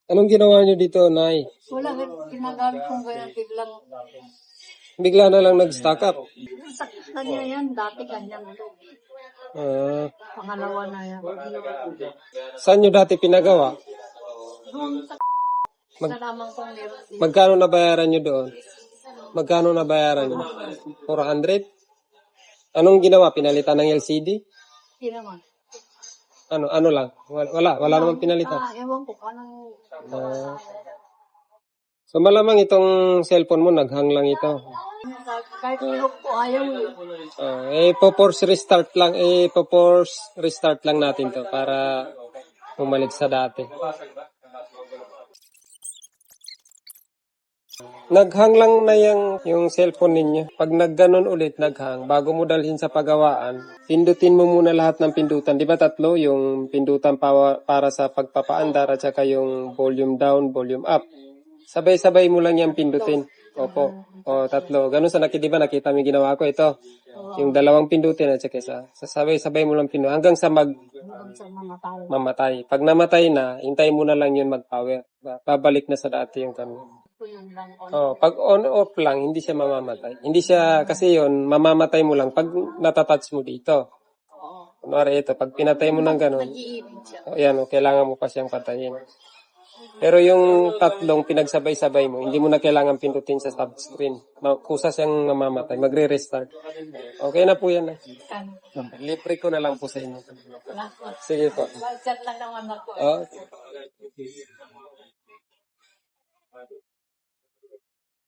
Anong ginawa niyo dito, Nay? Wala, ginagamit kong ganyan biglang. Bigla na lang nag-stock up. Sakit na niya yan, dati ganyan to. Ah, Pangalawa na yan. saan niyo dati pinagawa? Doon sa nalaman kong meron din. Magkano nabayaran niyo doon? Magkano nabayaran niyo? 400? Anong ginawa? Pinalitan ng LCD? Hindi naman. Ano lang? Wala namang pinalitan. Ewan ko, anong. So malamang itong cellphone mo naghang lang ito. Kahit ilok ko, ayaw eh. Po-force restart lang natin to para bumalik sa dati. Naghang lang na yung cellphone ninyo. Pag nagganon ulit, naghang. Bago mo dalhin sa pagawaan, pindutin mo muna lahat ng pindutan. Di ba tatlo? Yung pindutan para sa pagpapaandar at saka yung volume down, volume up. Sabay-sabay mo lang yung pindutin. Opo. O, tatlo. Ganun sa di ba nakita mo yung ginawa ko? Ito. Yung dalawang pindutin at saka isa. Sabay-sabay mo lang pindutin. Hanggang sa mamatay. Pag namatay na, hintayin mo na lang yun mag-power. Babalik na sa dati yung kami. Pag on-off lang, hindi siya mamamatay. Hindi siya, kasi yun, mamamatay mo lang pag natatouch mo dito. Kunwari ito, pag pinatay mo ng ganun, kailangan mo pa siyang patayin. Pero yung tatlong pinagsabay-sabay mo, hindi mo na kailangan pindutin sa touchscreen. Kusa siyang mamamatay, magre-restart. Okay na po yan. Libre ko na lang po sa inyo. Sige po. Chat lang naman ako. Okay.